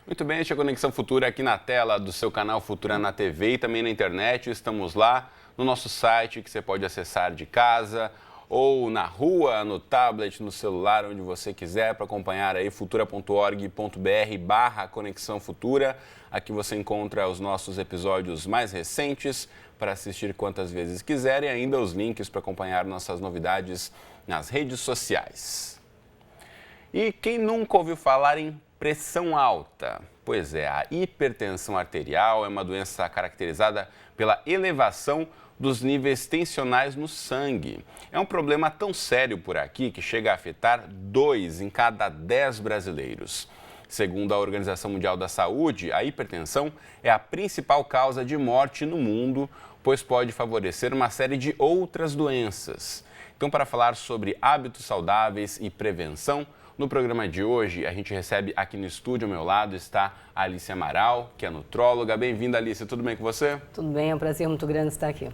Muito bem, este é a Conexão Futura aqui na tela do seu canal Futura na TV e também na internet. Estamos lá no nosso site que você pode acessar de casa ou na rua, no tablet, no celular, onde você quiser, para acompanhar aí futura.org.br/Conexão Futura. Aqui você encontra os nossos episódios mais recentes para assistir quantas vezes quiser e ainda os links para acompanhar nossas novidades nas redes sociais. E quem nunca ouviu falar em pressão alta? Pois é, a hipertensão arterial é uma doença caracterizada pela elevação dos níveis tensionais no sangue. É um problema tão sério por aqui que chega a afetar 2 em cada 10 brasileiros. Segundo a Organização Mundial da Saúde, a hipertensão é a principal causa de morte no mundo, pois pode favorecer uma série de outras doenças. Então, para falar sobre hábitos saudáveis e prevenção, no programa de hoje, a gente recebe aqui no estúdio, ao meu lado, está a Alice Amaral, que é nutróloga. Bem-vinda, Alice. Tudo bem com você? Tudo bem, é um prazer muito grande estar aqui.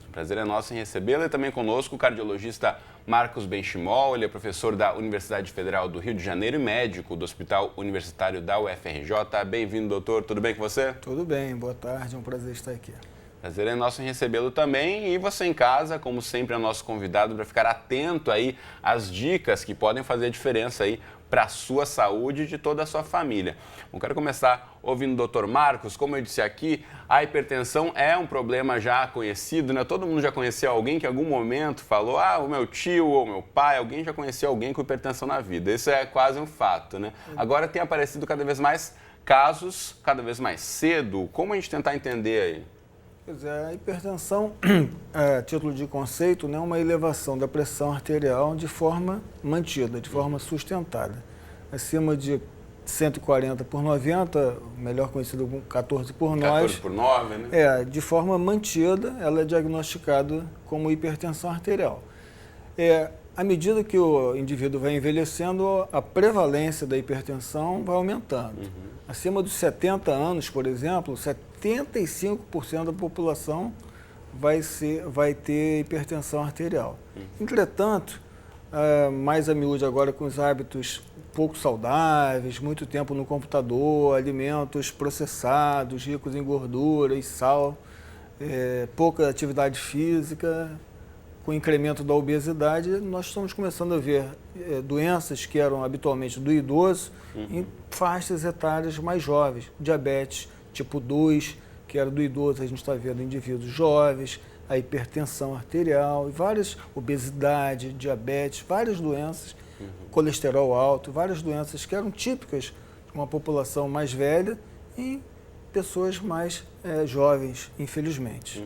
O prazer é nosso em recebê-la e também conosco o cardiologista Marcos Benchimol. Ele é professor da Universidade Federal do Rio de Janeiro e médico do Hospital Universitário da UFRJ. Bem-vindo, doutor. Tudo bem com você? Tudo bem. Boa tarde. É um prazer estar aqui. Prazer é nosso em recebê-lo também e você em casa, como sempre, é nosso convidado para ficar atento aí às dicas que podem fazer a diferença aí para a sua saúde e de toda a sua família. Eu quero começar ouvindo o Dr. Marcos. Como eu disse aqui, a hipertensão é um problema já conhecido, né? Todo mundo já conheceu alguém que em algum momento falou, o meu tio ou meu pai, alguém já conheceu alguém com hipertensão na vida. Isso é quase um fato, né? Agora tem aparecido cada vez mais casos, cada vez mais cedo. Como a gente tentar entender aí? Pois é, a hipertensão, a título de conceito, é uma elevação da pressão arterial de forma mantida, de forma sustentada. Acima de 140/90, melhor conhecido como 14 por 9. 14 por 9, né? De forma mantida, ela é diagnosticada como hipertensão arterial. À medida que o indivíduo vai envelhecendo, a prevalência da hipertensão vai aumentando. Acima dos 70 anos, por exemplo, 75% da população vai ter hipertensão arterial. Entretanto, mais a miúde agora com os hábitos pouco saudáveis, muito tempo no computador, alimentos processados, ricos em gordura e sal, pouca atividade física, com o incremento da obesidade, nós estamos começando a ver doenças que eram habitualmente do idoso em faixas etárias mais jovens. Diabetes tipo 2, que era do idoso, a gente está vendo indivíduos jovens, a hipertensão arterial, e várias, obesidade, diabetes, várias doenças, colesterol alto, várias doenças que eram típicas de uma população mais velha em pessoas mais jovens, infelizmente.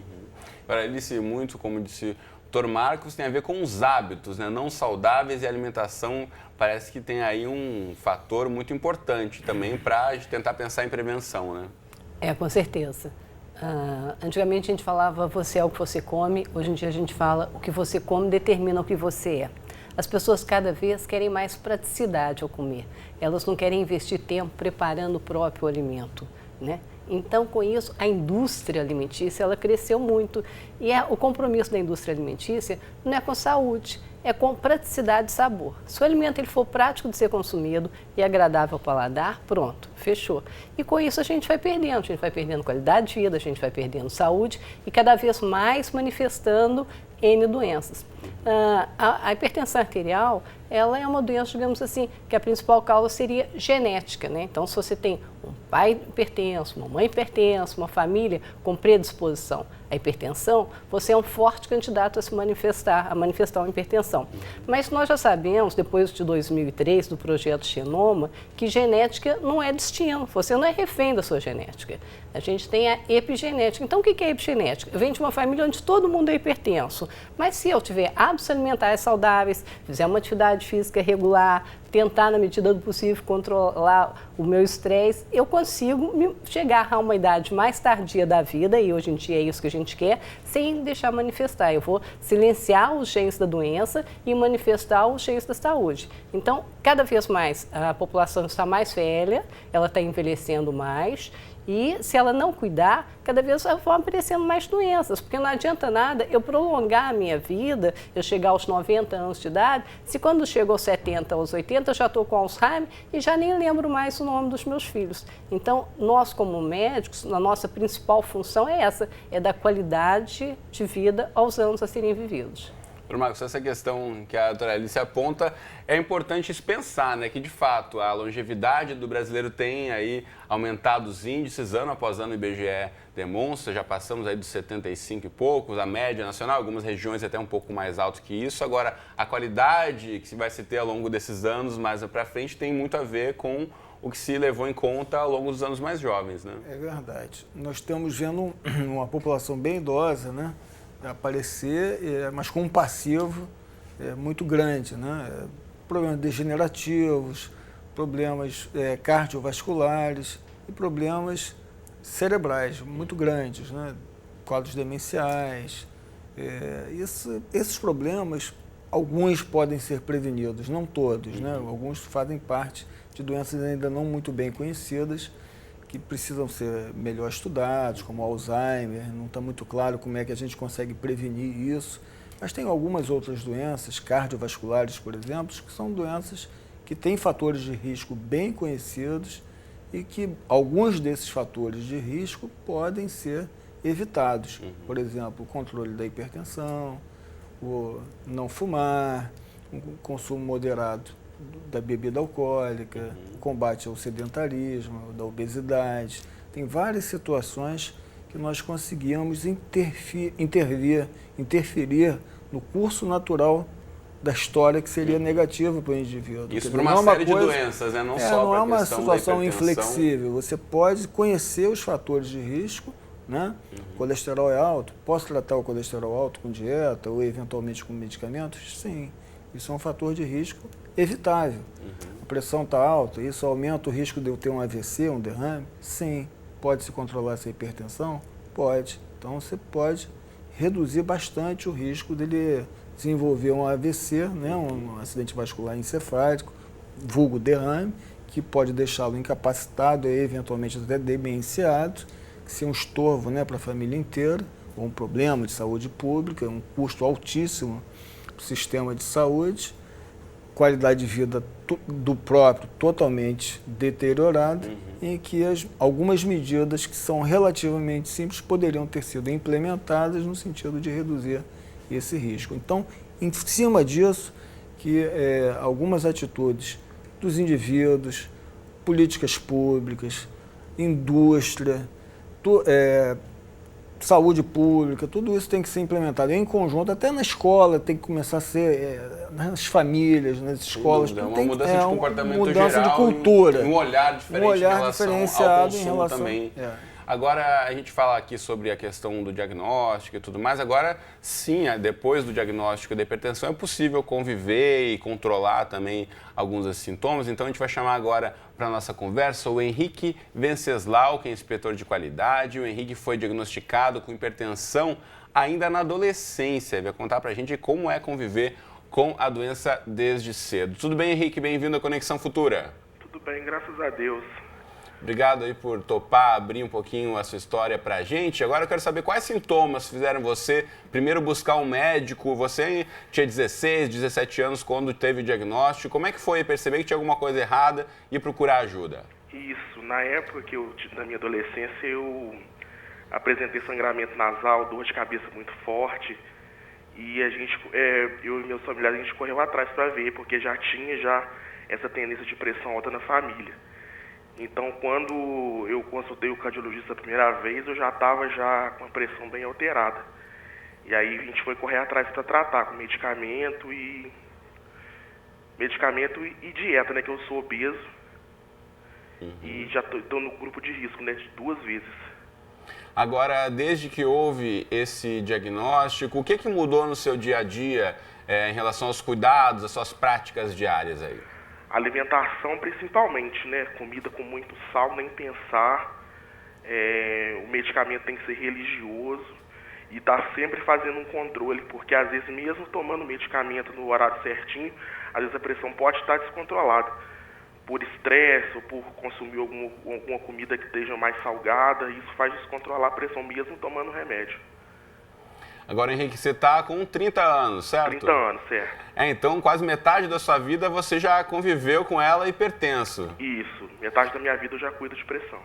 Agora, Alice, muito, como disse o Dr. Marcos, tem a ver com os hábitos, né? Não saudáveis, e a alimentação parece que tem aí um fator muito importante também para a gente tentar pensar em prevenção, né? Com certeza. Antigamente a gente falava você é o que você come, hoje em dia a gente fala o que você come determina o que você é. As pessoas cada vez querem mais praticidade ao comer, elas não querem investir tempo preparando o próprio alimento, né? Então, com isso, a indústria alimentícia ela cresceu muito e o compromisso da indústria alimentícia não é com saúde, é com praticidade e sabor. Se o alimento ele for prático de ser consumido e agradável ao paladar, pronto, fechou. E com isso a gente vai perdendo qualidade de vida, a gente vai perdendo saúde e cada vez mais manifestando N doenças. A hipertensão arterial, ela é uma doença, digamos assim, que a principal causa seria genética, né? Então, se você tem um pai hipertenso, uma mãe hipertensa, uma família com predisposição à hipertensão, você é um forte candidato a manifestar uma hipertensão. Mas nós já sabemos, depois de 2003, do projeto Genoma, que genética não é destino, você não é refém da sua genética. A gente tem a epigenética. Então, o que é epigenética? Eu venho de uma família onde todo mundo é hipertenso, mas se eu tiver hábitos alimentares saudáveis, fizer uma atividade física regular, tentar, na medida do possível, controlar o meu estresse, eu consigo chegar a uma idade mais tardia da vida, e hoje em dia é isso que a gente quer, sem deixar manifestar. Eu vou silenciar os genes da doença e manifestar os genes da saúde. Então, cada vez mais a população está mais velha, ela está envelhecendo mais, e se ela não cuidar, cada vez vão aparecendo mais doenças, porque não adianta nada eu prolongar a minha vida, eu chegar aos 90 anos de idade, se quando chego aos 70, aos 80, 70 já estou com Alzheimer e já nem lembro mais o nome dos meus filhos. Então, nós como médicos, a nossa principal função é essa, é dar qualidade de vida aos anos a serem vividos. Doutor Marcos, essa questão que a doutora Alice aponta, é importante pensar, né, que de fato a longevidade do brasileiro tem aí aumentado os índices, ano após ano o IBGE demonstra, já passamos aí dos 75 e poucos, a média nacional, algumas regiões até um pouco mais alto que isso. Agora, a qualidade que se vai se ter ao longo desses anos mais para frente tem muito a ver com o que se levou em conta ao longo dos anos mais jovens, né? É verdade. Nós estamos vendo uma população bem idosa, né, aparecer, mas com um passivo muito grande, né? Problemas degenerativos, problemas cardiovasculares e problemas cerebrais muito grandes, né? Quadros demenciais. Esses problemas, alguns podem ser prevenidos, não todos, né? Alguns fazem parte de doenças ainda não muito bem conhecidas, que precisam ser melhor estudados, como Alzheimer. Não está muito claro como é que a gente consegue prevenir isso. Mas tem algumas outras doenças, cardiovasculares, por exemplo, que são doenças que têm fatores de risco bem conhecidos e que alguns desses fatores de risco podem ser evitados. Por exemplo, o controle da hipertensão, o não fumar, o consumo moderado da bebida alcoólica, o combate ao sedentarismo, da obesidade. Tem várias situações que nós conseguimos interferir no curso natural da história que seria negativa para o indivíduo. Isso para uma série de doenças, né? Não só não é uma questão situação inflexível. Você pode conhecer os fatores de risco, né? Colesterol é alto, posso tratar o colesterol alto com dieta ou eventualmente com medicamentos? Sim, isso é um fator de risco evitável. A pressão está alta, isso aumenta o risco de eu ter um AVC, um derrame? Sim. Pode-se controlar essa hipertensão? Pode. Então você pode reduzir bastante o risco dele desenvolver um AVC, né, um acidente vascular encefálico, vulgo derrame, que pode deixá-lo incapacitado e eventualmente até demenciado, que seja um estorvo, né, para a família inteira, ou um problema de saúde pública, um custo altíssimo para o sistema de saúde, qualidade de vida do próprio totalmente deteriorada, em que algumas medidas que são relativamente simples poderiam ter sido implementadas no sentido de reduzir esse risco. Então, em cima disso, que algumas atitudes dos indivíduos, políticas públicas, indústria, saúde pública, tudo isso tem que ser implementado em conjunto, até na escola tem que começar a ser, nas famílias, nas escolas. Uma mudança de comportamento mudança geral, de cultura. um olhar diferente diferenciado em relação ao consumo também. Agora, a gente fala aqui sobre a questão do diagnóstico e tudo mais. Agora, sim, depois do diagnóstico da hipertensão, é possível conviver e controlar também alguns desses sintomas. Então, a gente vai chamar agora para a nossa conversa o Henrique Venceslau, que é inspetor de qualidade. O Henrique foi diagnosticado com hipertensão ainda na adolescência. Ele vai contar para a gente como é conviver com a doença desde cedo. Tudo bem, Henrique? Bem-vindo à Conexão Futura. Tudo bem, graças a Deus. Obrigado aí por topar, abrir um pouquinho a sua história pra gente. Agora eu quero saber quais sintomas fizeram você primeiro buscar um médico. Você tinha 16, 17 anos quando teve o diagnóstico. Como é que foi perceber que tinha alguma coisa errada e procurar ajuda? Isso, na época da minha adolescência, eu apresentei sangramento nasal, dor de cabeça muito forte. E eu e meus familiares, a gente correu atrás para ver, porque já tinha essa tendência de pressão alta na família. Então, quando eu consultei o cardiologista a primeira vez, eu já estava com a pressão bem alterada. E aí a gente foi correr atrás para tratar com medicamento e dieta, né, que eu sou obeso. E já estou no grupo de risco, né, de 2 vezes. Agora, desde que houve esse diagnóstico, o que mudou no seu dia a dia em relação aos cuidados, às suas práticas diárias aí? Alimentação principalmente, né? Comida com muito sal, nem pensar. O medicamento tem que ser religioso e tá sempre fazendo um controle, porque às vezes mesmo tomando medicamento no horário certinho, às vezes a pressão pode estar descontrolada por estresse ou por consumir alguma comida que esteja mais salgada. Isso faz descontrolar a pressão mesmo tomando remédio. Agora, Henrique, você está com 30 anos, certo? 30 anos, certo. Então quase metade da sua vida você já conviveu com ela hipertenso. Isso, metade da minha vida eu já cuido de pressão.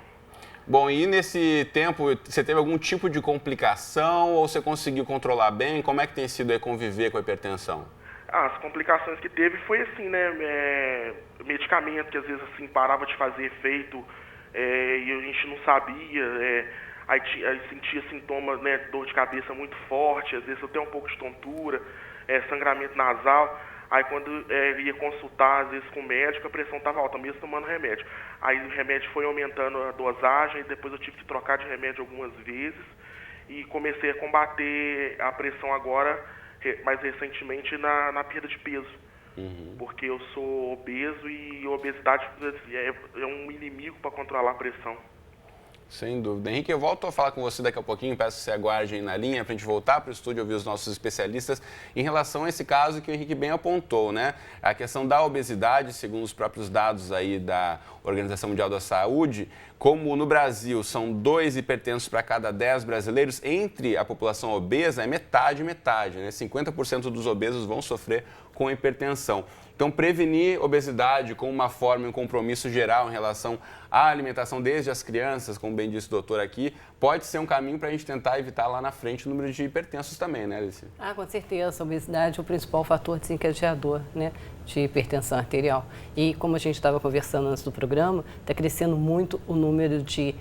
Bom, e nesse tempo, você teve algum tipo de complicação ou você conseguiu controlar bem? Como é que tem sido aí conviver com a hipertensão? As complicações que teve foi assim, né, medicamento que às vezes assim parava de fazer efeito e a gente não sabia, aí sentia sintomas, né, dor de cabeça muito forte, às vezes até um pouco de tontura, sangramento nasal. Aí quando ia consultar, às vezes com o médico, a pressão estava alta, mesmo tomando remédio. Aí o remédio foi aumentando a dosagem, depois eu tive que trocar de remédio algumas vezes e comecei a combater a pressão agora, mais recentemente, na perda de peso. Porque eu sou obeso e a obesidade é um inimigo para controlar a pressão. Sem dúvida. Henrique, eu volto a falar com você daqui a pouquinho, peço que você aguarde aí na linha para a gente voltar para o estúdio e ouvir os nossos especialistas em relação a esse caso que o Henrique bem apontou, né? A questão da obesidade, segundo os próprios dados aí da Organização Mundial da Saúde, como no Brasil são 2 hipertensos para cada 10 brasileiros, entre a população obesa é metade, né? 50% dos obesos vão sofrer com hipertensão. Então, prevenir obesidade com uma forma e um compromisso geral em relação à alimentação desde as crianças, como bem disse o doutor aqui, pode ser um caminho para a gente tentar evitar lá na frente o número de hipertensos também, né, Alice? Com certeza. A obesidade é o principal fator desencadeador, né, de hipertensão arterial. E como a gente estava conversando antes do programa, está crescendo muito o número de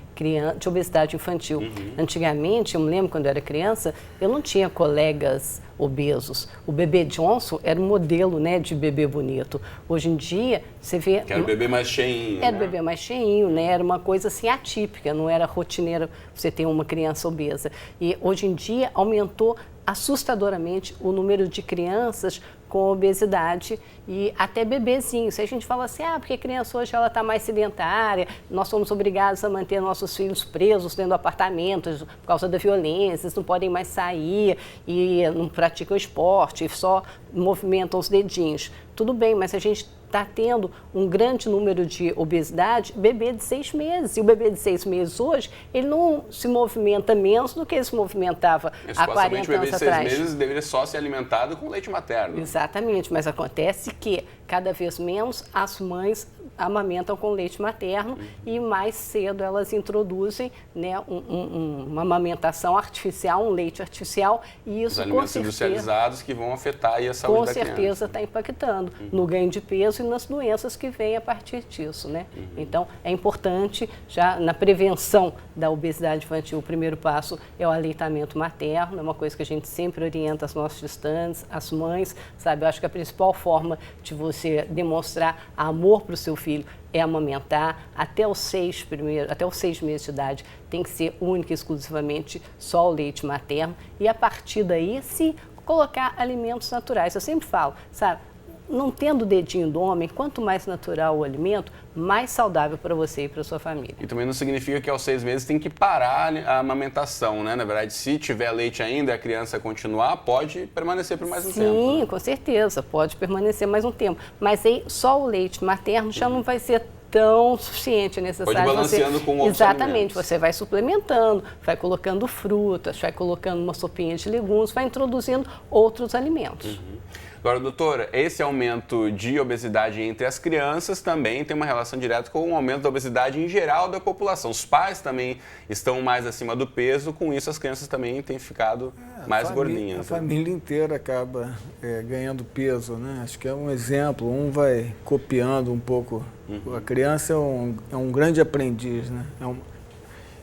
obesidade infantil. Antigamente, eu me lembro quando eu era criança, eu não tinha colegas obesos. O bebê Johnson era um modelo, né, de bebê bonito. Hoje em dia, você vê... Que era o bebê mais cheinho, Era o bebê mais cheinho, né? Era uma coisa assim atípica, não era rotineira você ter uma criança obesa. E hoje em dia aumentou assustadoramente o número de crianças com obesidade e até bebezinhos. Se a gente fala assim, porque a criança hoje ela está mais sedentária, nós somos obrigados a manter nossos filhos presos dentro do apartamento por causa da violência, eles não podem mais sair e não praticam esporte, só movimentam os dedinhos. Tudo bem, mas a gente está tendo um grande número de obesidade, bebê de 6 meses. E o bebê de 6 meses hoje, ele não se movimenta menos do que ele se movimentava há 40 anos atrás. O bebê de 6 meses deveria só ser alimentado com leite materno. Exatamente, mas acontece que cada vez menos as mães amamentam com leite materno e mais cedo elas introduzem, né, uma amamentação artificial, um leite artificial, e isso os alimentos industrializados que vão afetar aí a saúde da criança. Com certeza está impactando no ganho de peso e nas doenças que vêm a partir disso, né? Então, é importante, já na prevenção da obesidade infantil, o primeiro passo é o aleitamento materno, é uma coisa que a gente sempre orienta as nossas gestantes, as mães, sabe? Eu acho que a principal forma de você demonstrar amor para o seu filho é amamentar até os 6 meses de idade, tem que ser única e exclusivamente só o leite materno e a partir daí, sim, colocar alimentos naturais. Eu sempre falo, sabe, não tendo o dedinho do homem, quanto mais natural o alimento, mais saudável para você e para sua família. E também não significa que aos 6 meses tem que parar a amamentação, né? Na verdade, se tiver leite ainda e a criança continuar, pode permanecer por mais um tempo. Sim, né? Com certeza, pode permanecer mais um tempo. Mas aí só o leite materno já não vai ser tão suficiente, necessário. Pode ir balanceando com outros Exatamente, alimentos. você vai suplementando, vai colocando frutas, vai colocando uma sopinha de legumes, vai introduzindo outros alimentos. Agora, doutora, esse aumento de obesidade entre as crianças também tem uma relação direta com o aumento da obesidade em geral da população. Os pais também estão mais acima do peso, com isso as crianças também têm ficado mais gordinhas. A família inteira acaba ganhando peso, né? Acho que é um exemplo, um vai copiando um pouco. A criança é um grande aprendiz, né?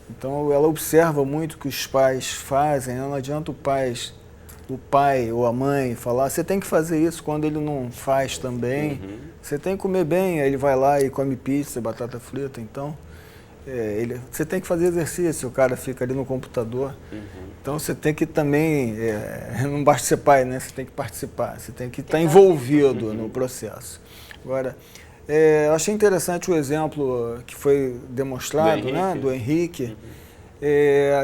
Então ela observa muito o que os pais fazem, não adianta o pai ou a mãe falar, você tem que fazer isso quando ele não faz também. Você tem que comer bem, aí ele vai lá e come pizza, batata frita, então você tem que fazer exercício, o cara fica ali no computador. Então você tem que também, não basta ser pai, né? Você tem que participar, você tem que estar envolvido no processo. Agora, eu achei interessante o exemplo que foi demonstrado do Henrique.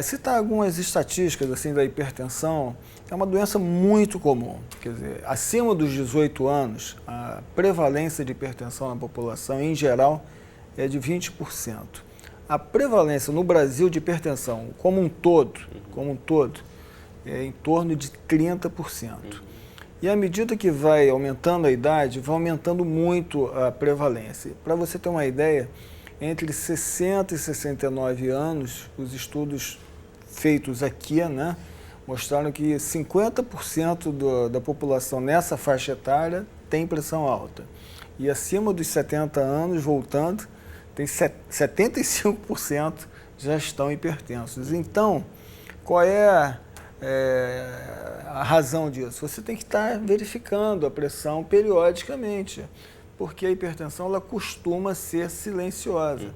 Citar algumas estatísticas assim, da hipertensão. É uma doença muito comum, quer dizer, acima dos 18 anos, a prevalência de hipertensão na população, em geral, é de 20%. A prevalência no Brasil de hipertensão, como um todo, em torno de 30%. E à medida que vai aumentando a idade, vai aumentando muito a prevalência. Para você ter uma ideia, entre 60 e 69 anos, os estudos feitos aqui, né, mostraram que 50% da população nessa faixa etária tem pressão alta. E acima dos 70 anos, voltando, tem 75% já estão hipertensos. Então, qual é a razão disso? Você tem que estar verificando a pressão periodicamente, porque a hipertensão ela costuma ser silenciosa.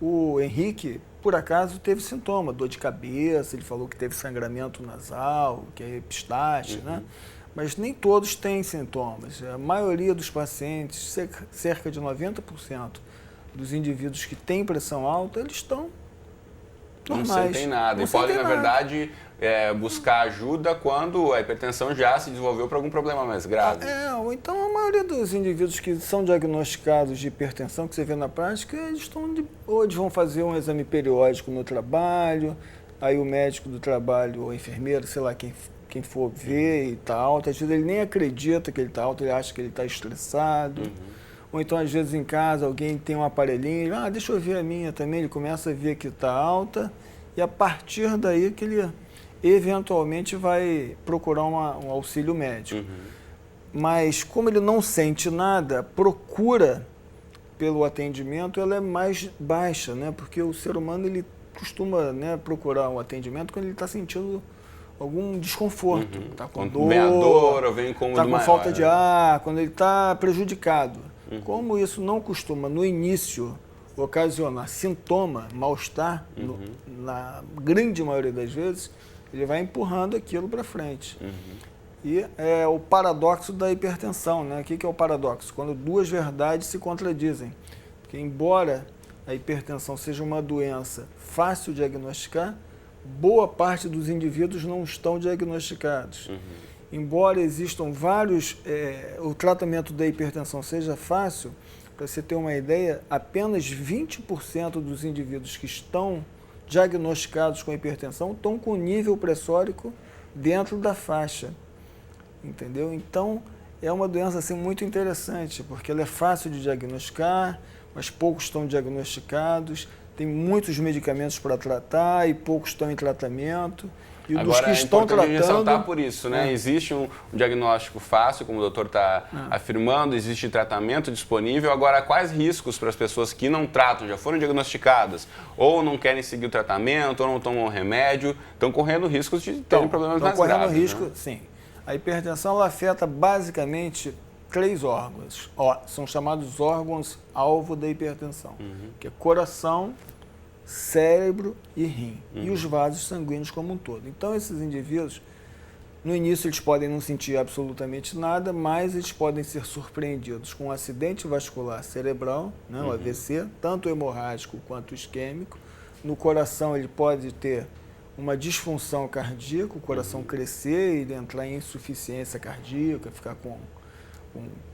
O Henrique, por acaso, teve sintoma, dor de cabeça, ele falou que teve sangramento nasal, que é epistaxe, né? Mas nem todos têm sintomas. A maioria dos pacientes, cerca de 90% dos indivíduos que têm pressão alta, eles estão normais. Não sentem nada. E podem, na verdade, buscar ajuda quando a hipertensão já se desenvolveu para algum problema mais grave. Ou então a maioria dos indivíduos que são diagnosticados de hipertensão, que você vê na prática, eles vão fazer um exame periódico no trabalho, aí o médico do trabalho, ou enfermeiro, sei lá, quem for ver e está alto, às vezes ele nem acredita que ele está alto, ele acha que ele está estressado. Ou então, às vezes, em casa, alguém tem um aparelhinho, deixa eu ver a minha também, ele começa a ver que está alta, e a partir daí que ele eventualmente vai procurar um auxílio médico. Mas, como ele não sente nada, a procura pelo atendimento ela é mais baixa, né? Porque o ser humano ele costuma, né, procurar um atendimento quando ele está sentindo algum desconforto, está com dor, ou vem com falta de ar, quando ele está prejudicado. Como isso não costuma, no início, ocasionar sintoma, mal-estar, na grande maioria das vezes, ele vai empurrando aquilo para frente. E é o paradoxo da hipertensão, né? O que é o paradoxo? Quando duas verdades se contradizem. Porque embora a hipertensão seja uma doença fácil de diagnosticar, boa parte dos indivíduos não estão diagnosticados. Embora existam vários, o tratamento da hipertensão seja fácil, para você ter uma ideia, apenas 20% dos indivíduos que estão diagnosticados com hipertensão estão com nível pressórico dentro da faixa, entendeu? Então, é uma doença assim, muito interessante, porque ela é fácil de diagnosticar, mas poucos estão diagnosticados, tem muitos medicamentos para tratar e poucos estão em tratamento. E agora, dos que estão tratando, ressaltar por isso, né? Existe um diagnóstico fácil, como o doutor está afirmando, existe tratamento disponível. Agora, quais riscos para as pessoas que não tratam, já foram diagnosticadas, ou não querem seguir o tratamento, ou não tomam remédio, estão correndo riscos de terem problemas mais graves? Estão correndo risco, né? Sim. A hipertensão ela afeta basicamente 3 órgãos. São chamados órgãos-alvo da hipertensão, que é coração, cérebro e rim, e os vasos sanguíneos como um todo. Então, esses indivíduos, no início, eles podem não sentir absolutamente nada, mas eles podem ser surpreendidos com um acidente vascular cerebral, né, o AVC, tanto hemorrágico quanto isquêmico. No coração, ele pode ter uma disfunção cardíaca, o coração crescer, ele entrar em insuficiência cardíaca, ficar com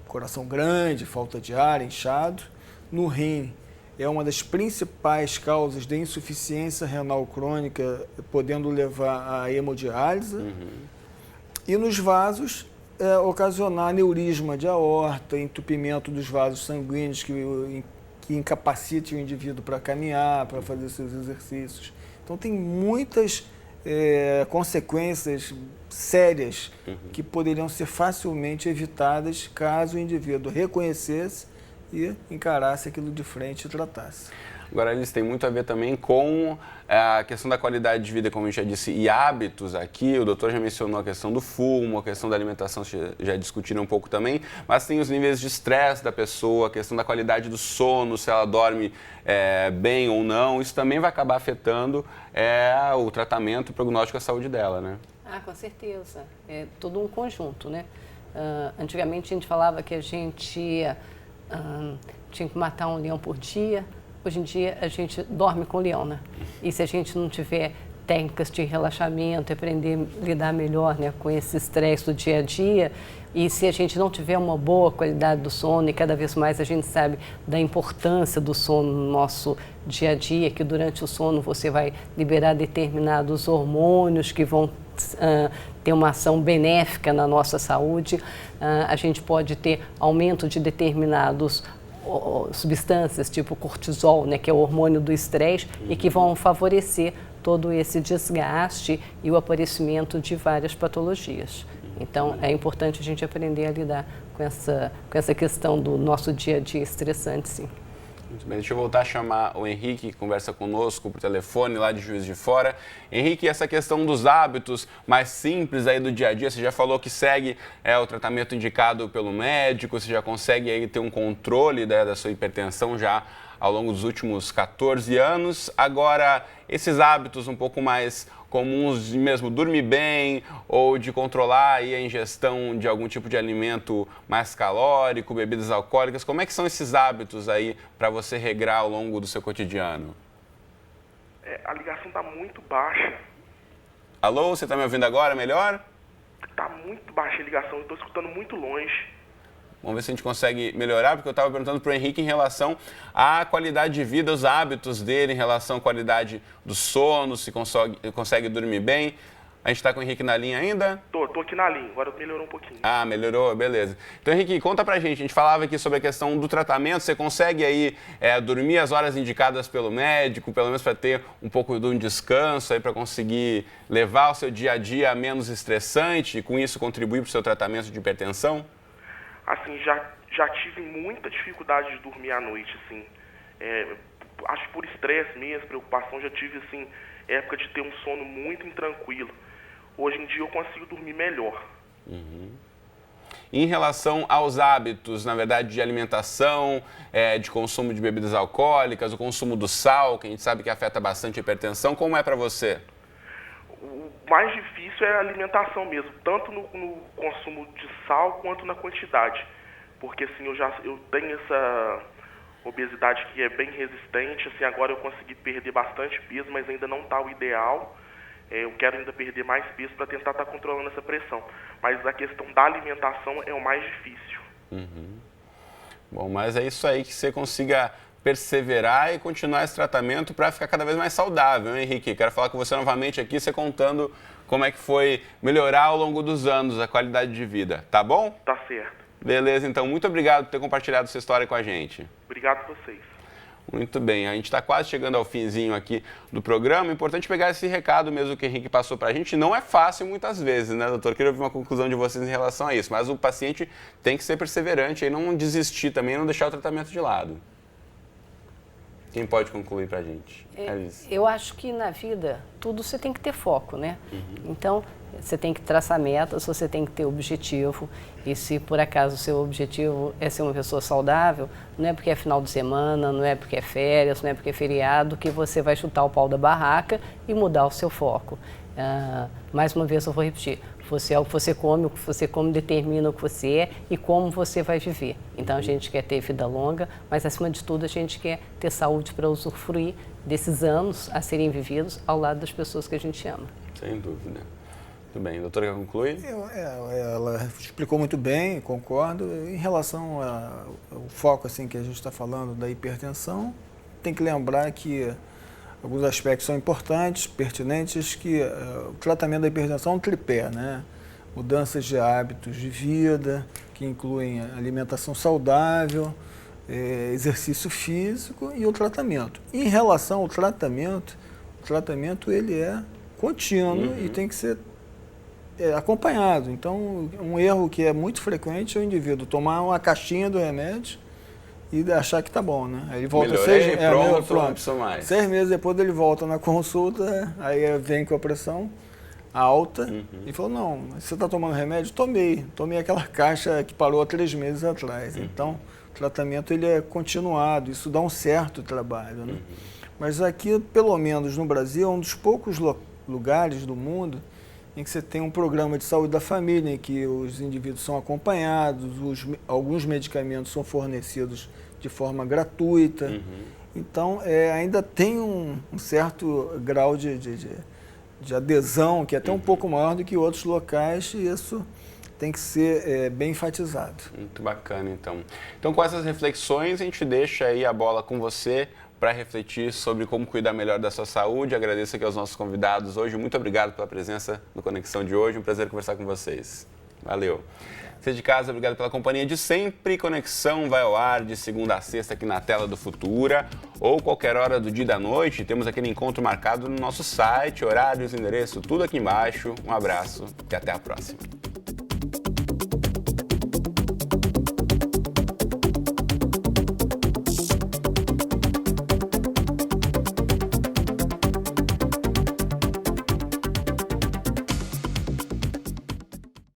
coração grande, falta de ar, inchado. No rim, é uma das principais causas de insuficiência renal crônica, podendo levar à hemodiálise. E nos vasos, ocasionar aneurisma de aorta, entupimento dos vasos sanguíneos que incapacite o indivíduo para caminhar, para fazer seus exercícios. Então, tem muitas consequências sérias que poderiam ser facilmente evitadas caso o indivíduo reconhecesse e encarasse aquilo de frente e tratasse. Agora, eles têm muito a ver também com a questão da qualidade de vida, como a gente já disse, e hábitos aqui. O doutor já mencionou a questão do fumo, a questão da alimentação, já discutiram um pouco também, mas tem os níveis de estresse da pessoa, a questão da qualidade do sono, se ela dorme bem ou não. Isso também vai acabar afetando o tratamento e o prognóstico da saúde dela, né? Com certeza. É todo um conjunto, né? Antigamente a gente falava que a gente tinha que matar um leão por dia. Hoje em dia a gente dorme com o leão, né? E se a gente não tiver técnicas de relaxamento, aprender a lidar melhor, né, com esse estresse do dia a dia, e se a gente não tiver uma boa qualidade do sono, e cada vez mais a gente sabe da importância do sono no nosso dia a dia, que durante o sono você vai liberar determinados hormônios que vão ter uma ação benéfica na nossa saúde, a gente pode ter aumento de determinados substâncias, tipo cortisol, né, que é o hormônio do estresse, e que vão favorecer todo esse desgaste e o aparecimento de várias patologias. Então, é importante a gente aprender a lidar com essa questão do nosso dia a dia estressante, sim. Muito bem, deixa eu voltar a chamar o Henrique, que conversa conosco por telefone lá de Juiz de Fora. Henrique, essa questão dos hábitos mais simples aí do dia a dia, você já falou que segue o tratamento indicado pelo médico, você já consegue aí ter um controle da sua hipertensão já ao longo dos últimos 14 anos. Agora, esses hábitos um pouco mais comuns de mesmo dormir bem ou de controlar aí a ingestão de algum tipo de alimento mais calórico, bebidas alcoólicas, como é que são esses hábitos aí para você regrar ao longo do seu cotidiano? A ligação está muito baixa. Alô, você está me ouvindo agora melhor? Está muito baixa a ligação, eu estou escutando muito longe. Vamos ver se a gente consegue melhorar, porque eu estava perguntando para o Henrique em relação à qualidade de vida, os hábitos dele, em relação à qualidade do sono, se consegue dormir bem. A gente está com o Henrique na linha ainda? Tô aqui na linha, agora melhorou um pouquinho. Ah, melhorou, beleza. Então, Henrique, conta pra gente, a gente falava aqui sobre a questão do tratamento, você consegue aí dormir as horas indicadas pelo médico, pelo menos para ter um pouco de um descanso aí, para conseguir levar o seu dia a dia menos estressante e com isso contribuir para o seu tratamento de hipertensão? Assim, já tive muita dificuldade de dormir à noite, assim. Acho que por estresse mesmo, preocupação, já tive, assim, época de ter um sono muito intranquilo. Hoje em dia eu consigo dormir melhor. Em relação aos hábitos, na verdade, de alimentação, de consumo de bebidas alcoólicas, o consumo do sal, que a gente sabe que afeta bastante a hipertensão, como é para você? O mais difícil é a alimentação mesmo, tanto no consumo de sal quanto na quantidade. Porque assim, eu tenho essa obesidade que é bem resistente, assim, agora eu consegui perder bastante peso, mas ainda não está o ideal. Eu quero ainda perder mais peso para tentar estar controlando essa pressão. Mas a questão da alimentação é o mais difícil. Bom, mas é isso aí, que você consiga perseverar e continuar esse tratamento para ficar cada vez mais saudável, hein, Henrique? Quero falar com você novamente aqui, você contando como é que foi melhorar ao longo dos anos a qualidade de vida, tá bom? Tá certo. Beleza, então muito obrigado por ter compartilhado essa história com a gente. Obrigado a vocês. Muito bem, a gente está quase chegando ao finzinho aqui do programa. É importante pegar esse recado mesmo que o Henrique passou para a gente. Não é fácil muitas vezes, né, doutor? Queria ouvir uma conclusão de vocês em relação a isso. Mas o paciente tem que ser perseverante e não desistir também, não deixar o tratamento de lado. Quem pode concluir para a gente? Eu acho que na vida tudo você tem que ter foco, né? Então, você tem que traçar metas, você tem que ter objetivo. E se por acaso o seu objetivo é ser uma pessoa saudável, não é porque é final de semana, não é porque é férias, não é porque é feriado, que você vai chutar o pau da barraca e mudar o seu foco. Mais uma vez eu vou repetir, você é o que você come determina o que você é e como você vai viver. Então a gente quer ter vida longa, mas acima de tudo a gente quer ter saúde para usufruir desses anos a serem vividos ao lado das pessoas que a gente ama. Sem dúvida. Muito bem, doutora, quer concluir? Ela explicou muito bem, concordo. Em relação ao foco assim, que a gente está falando da hipertensão, tem que lembrar que alguns aspectos são importantes, pertinentes, que o tratamento da hipertensão é um tripé, né? Mudanças de hábitos de vida, que incluem alimentação saudável, exercício físico e o tratamento. Em relação ao tratamento, o tratamento ele é contínuo e tem que ser acompanhado. Então, um erro que é muito frequente é o indivíduo tomar uma caixinha do remédio e achar que tá bom, né? Aí ele volta pronto. 6 meses depois ele volta na consulta, aí vem com a pressão alta e falou, não, você está tomando remédio? Tomei aquela caixa que parou há 3 meses atrás. Então, o tratamento ele é continuado, isso dá um certo trabalho, né? Mas aqui, pelo menos no Brasil, é um dos poucos lugares do mundo em que você tem um programa de saúde da família, em que os indivíduos são acompanhados, alguns medicamentos são fornecidos de forma gratuita. Então, ainda tem um certo grau de adesão, que é até um pouco maior do que outros locais, e isso tem que ser bem enfatizado. Muito bacana, então. Então, com essas reflexões, a gente deixa aí a bola com você para refletir sobre como cuidar melhor da sua saúde. Agradeço aqui aos nossos convidados hoje. Muito obrigado pela presença no Conexão de hoje. Um prazer conversar com vocês. Valeu. Você de casa, obrigado pela companhia de sempre. Conexão vai ao ar de segunda a sexta aqui na tela do Futura ou qualquer hora do dia e da noite. Temos aquele encontro marcado no nosso site, horários, endereço, tudo aqui embaixo. Um abraço e até a próxima.